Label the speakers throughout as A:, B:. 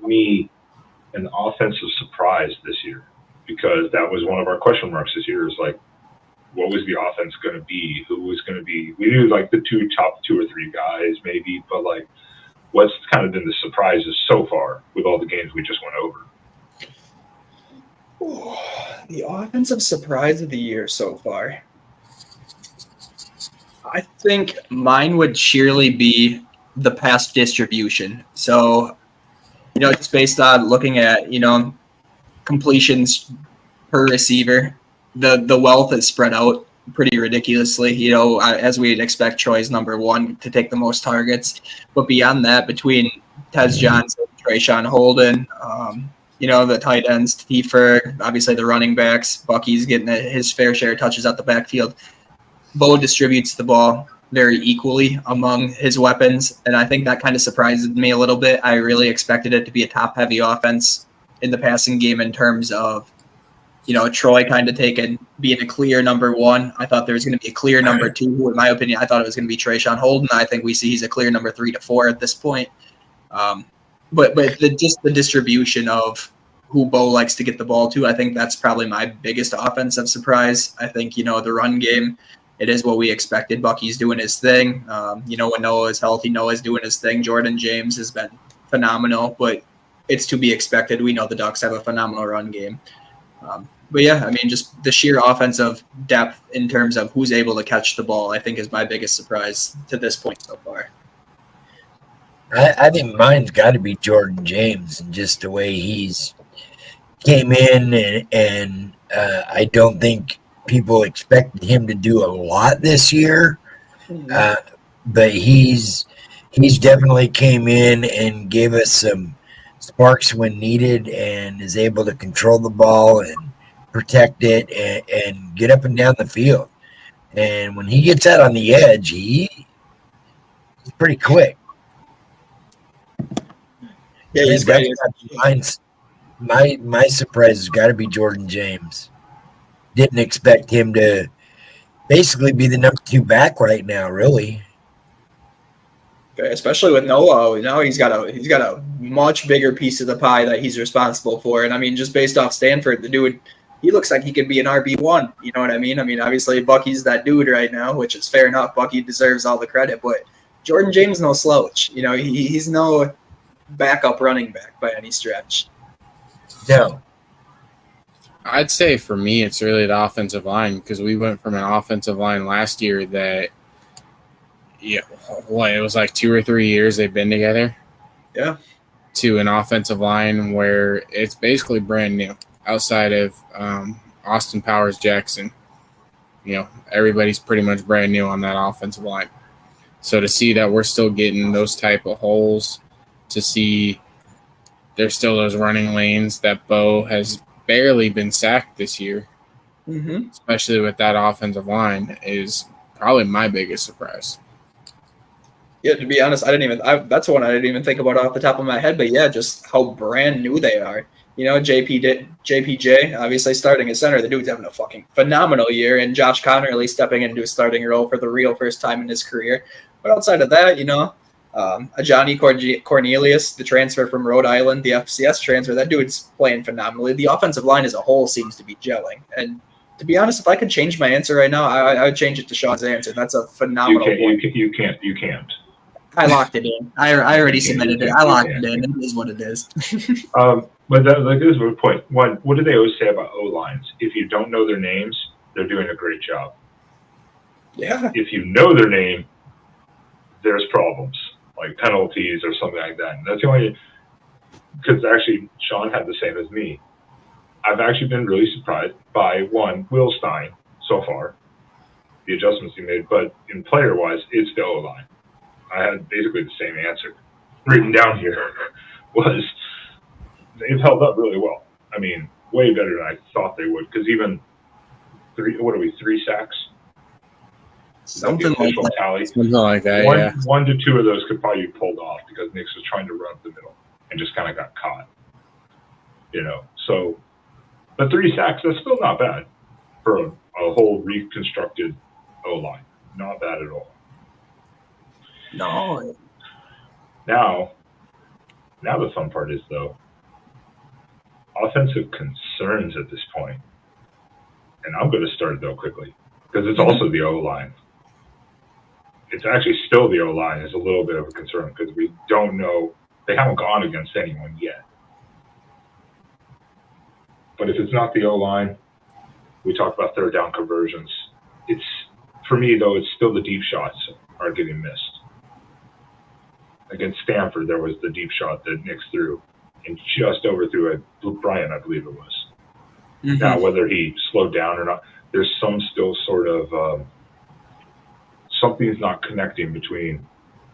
A: me an offensive surprise this year, because that was one of our question marks this year. Is like, what was the offense going to be? Who was going to be? We knew like the top two or three guys maybe, but like, what's kind of been the surprises so far with all the games we just went over?
B: Ooh, the offensive surprise of the year so far. I think mine would surely be the pass distribution. So, just based on looking at, completions per receiver, the wealth is spread out pretty ridiculously. As we'd expect, Troy's number one to take the most targets. But beyond that, between Tez Johnson, Trayshawn Holden, the tight ends, T. Ferg, obviously the running backs, Bucky's getting his fair share of touches out the backfield. Bo distributes the ball very equally among his weapons, and I think that kind of surprised me a little bit. I really expected it to be a top-heavy offense in the passing game in terms of, Troy kind of being a clear number one. I thought there was going to be a clear number two. In my opinion, I thought it was going to be Trayshawn Holden. I think we see he's a clear number 3 to 4 at this point. But the distribution of who Bo likes to get the ball to, I think that's probably my biggest offensive surprise. I think, the run game, it is what we expected. Bucky's doing his thing. When Noah is healthy, Noah's doing his thing. Jordan James has been phenomenal, but it's to be expected. We know the Ducks have a phenomenal run game. But yeah, just the sheer offensive depth in terms of who's able to catch the ball, I think is my biggest surprise to this point so far.
C: I think mine's got to be Jordan James, and just the way he's came in, and I don't think people expected him to do a lot this year, but he's definitely came in and gave us some sparks when needed, and is able to control the ball and protect it and get up and down the field. And when he gets out on the edge, he's pretty quick.
B: Yeah, he's great.
C: My surprise has got to be Jordan James. Didn't expect him to basically be the number 2 back right now, really.
B: Especially with Noah, he's got a much bigger piece of the pie that he's responsible for. And just based off Stanford, the dude, he looks like he could be an RB1. You know what I mean? Obviously Bucky's that dude right now, which is fair enough. Bucky deserves all the credit, but Jordan James no slouch. He's no backup running back by any stretch.
C: No.
D: I'd say for me, it's really the offensive line, because we went from an offensive line last year that, it was like 2 or 3 years they've been together.
B: Yeah.
D: To an offensive line where it's basically brand new outside of Austin Powers Jackson. Everybody's pretty much brand new on that offensive line. So to see that we're still getting those type of holes, to see there's still those running lanes that Bo has barely been sacked this year, especially with that offensive line, is probably my biggest surprise.
B: Yeah, to be honest, that's one I didn't even think about off the top of my head, but yeah, just how brand new they are. JPJ, obviously starting at center, the dude's having a fucking phenomenal year, and Josh Connerly stepping into a starting role for the real first time in his career. But outside of that, Johnny Cornelius, the transfer from Rhode Island, the FCS transfer, that dude's playing phenomenally. The offensive line as a whole seems to be gelling. And to be honest, if I could change my answer right now, I would change it to Sean's answer. That's a phenomenal point.
A: You can't.
B: I locked it in. I already submitted it. I locked it in. It is what it is.
A: But that is a point. One, what do they always say about O-lines? If you don't know their names, they're doing a great job.
B: Yeah.
A: If you know their name, there's problems, like penalties or something like that. And that's the only, because actually Sean had the same as me. I've actually been really surprised by, one, Will Stein so far, the adjustments he made, but in player-wise, it's the O-line. I had basically the same answer written down here. Was they've held up really well. Way better than I thought they would. Because even 3 sacks?
B: Something like that.
A: Tally.
D: Something like that,
A: One to 2 of those could probably be pulled off because Nix was trying to run up the middle and just kind of got caught. So, but 3 sacks, that's still not bad for a whole reconstructed O-line. Not bad at all.
B: No.
A: Now Now the fun part is, though, offensive concerns at this point. And I'm going to start, though, quickly, because it's also the O-line. It's actually still the O-line is a little bit of a concern because we don't know. They haven't gone against anyone yet. But if it's not the O-line, we talk about third down conversions. It's, for me, though, it's still the deep shots are getting missed. Against Stanford, there was the deep shot that Nix threw and just overthrew it. Bryant, I believe it was. Mm-hmm. Now, whether he slowed down or not, there's some still sort of something's not connecting between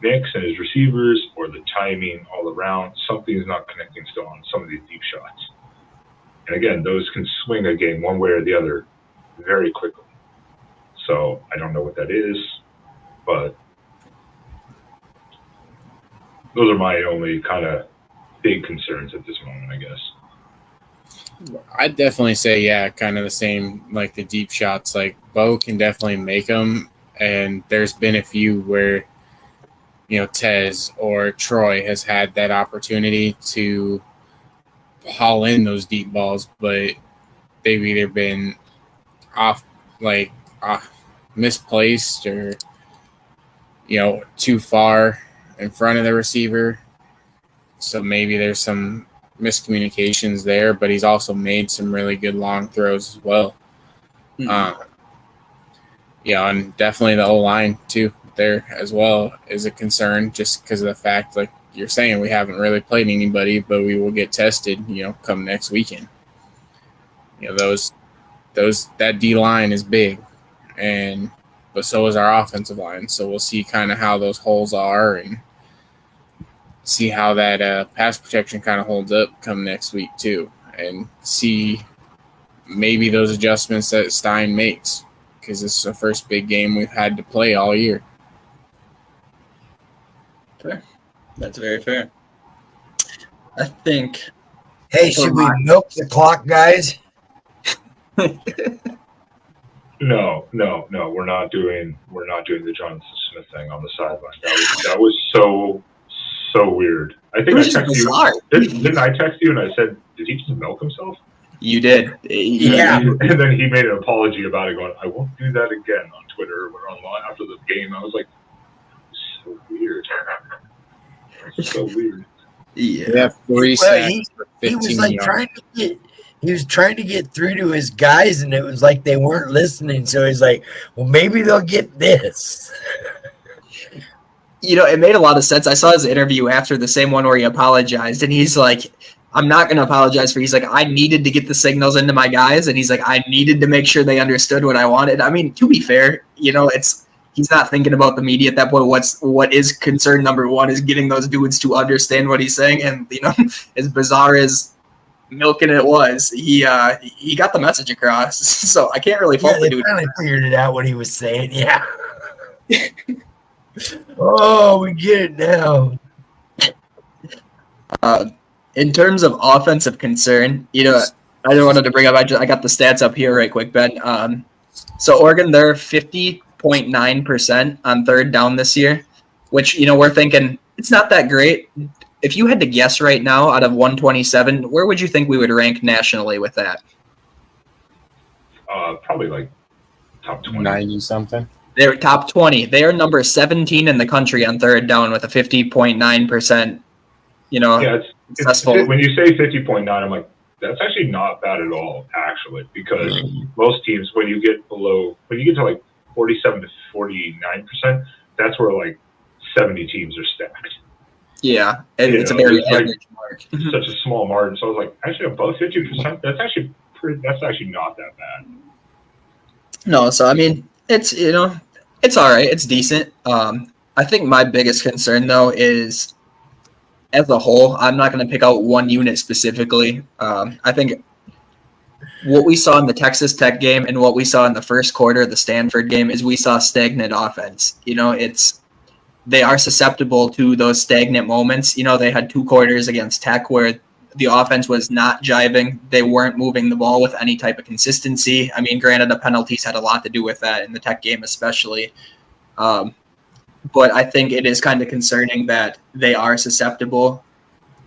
A: Nix and his receivers or the timing all around. Something's not connecting still on some of these deep shots. And again, those can swing a game one way or the other very quickly. So I don't know what that is, but those are my only kind of big concerns at this moment, I guess.
D: I'd definitely say, yeah, kind of the same, like the deep shots. Like, Bo can definitely make them, and there's been a few where, Tez or Troy has had that opportunity to haul in those deep balls, but they've either been misplaced or, too far in front of the receiver. So maybe there's some miscommunications there, but he's also made some really good long throws as well. Mm-hmm. And definitely the O-line too there as well is a concern just because of the fact, like you're saying, we haven't really played anybody, but we will get tested, come next weekend. That D-line is big, but so is our offensive line. So we'll see kind of how those holes are and see how that pass protection kind of holds up come next week too, and see maybe those adjustments that Stein makes, because this is the first big game we've had to play all year.
B: Fair. That's very fair. I think.
C: Hey, should we milk the clock, guys?
A: No. We're not doing the Jonathan Smith thing on the sideline. That was so weird. I think I texted you. Didn't I text you and I said, did he just milk himself?
B: You did.
C: Yeah.
A: And then he made an apology about it, going, I won't do that again on Twitter or online after the game. I was like, so weird. So weird.
B: Yeah.
C: He was like he was trying to get through to his guys, and it was like they weren't listening. So he's like, well, maybe they'll get this.
B: It made a lot of sense. I saw his interview after, the same one where he apologized, and he's like, I'm not going to apologize for. He's like, I needed to get the signals into my guys, and he's like, I needed to make sure they understood what I wanted. I mean, to be fair, he's not thinking about the media at that point. What is concern number one is getting those dudes to understand what he's saying, and as bizarre as milking it was, he got the message across. So I can't really fault the dude.
C: Finally figured it out what he was saying. Yeah. Oh, we get it now.
B: In terms of offensive concern, I don't wanted to bring up. I got the stats up here right quick, Ben. So Oregon, they're 50.9% on third down this year, which we're thinking it's not that great. If you had to guess right now, out of 127, where would you think we would rank nationally with that?
A: Probably like top 20.
D: 90-something.
B: They're top 20. They are number 17 in the country on third down with a 50.9%. Successful.
A: When you say 50.9, I'm like, that's actually not bad at all, actually, because most teams, when you get to like 47 to 49%, that's where like 70 teams are stacked.
B: Yeah, it's a very average mark.
A: Such a small margin. So I was like, actually above 50%, that's actually not that bad.
B: No, so I mean, it's it's all right. It's decent. I think my biggest concern though is, as a whole, I'm not going to pick out one unit specifically. I think what we saw in the Texas Tech game and what we saw in the first quarter of the Stanford game is we saw stagnant offense. They are susceptible to those stagnant moments. They had 2 quarters against Tech where the offense was not jiving. They weren't moving the ball with any type of consistency. I mean, granted, the penalties had a lot to do with that in the Tech game especially. But I think it is kind of concerning that they are susceptible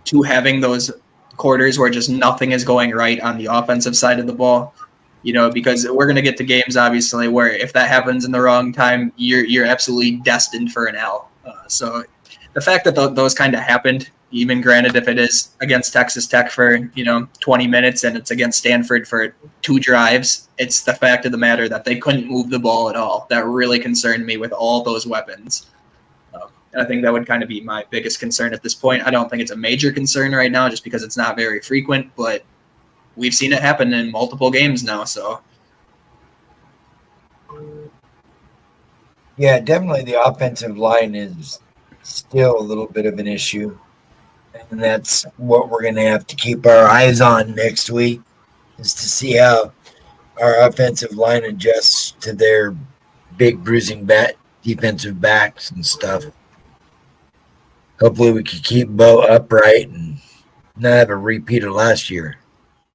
B: to having those quarters where just nothing is going right on the offensive side of the ball. Because we're going to get to games, obviously, where if that happens in the wrong time, you're absolutely destined for an L. So the fact that those kind of happened, even granted if it is against Texas Tech for 20 minutes and it's against Stanford for 2 drives, it's the fact of the matter that they couldn't move the ball at all. That really concerned me with all those weapons. And I think that would kind of be my biggest concern at this point. I don't think it's a major concern right now just because it's not very frequent, but we've seen it happen in multiple games now. So,
C: yeah, definitely the offensive line is still a little bit of an issue. And that's what we're going to have to keep our eyes on next week, is to see how our offensive line adjusts to their big bruising defensive backs and stuff. Hopefully we can keep Bo upright and not have a repeat of last year.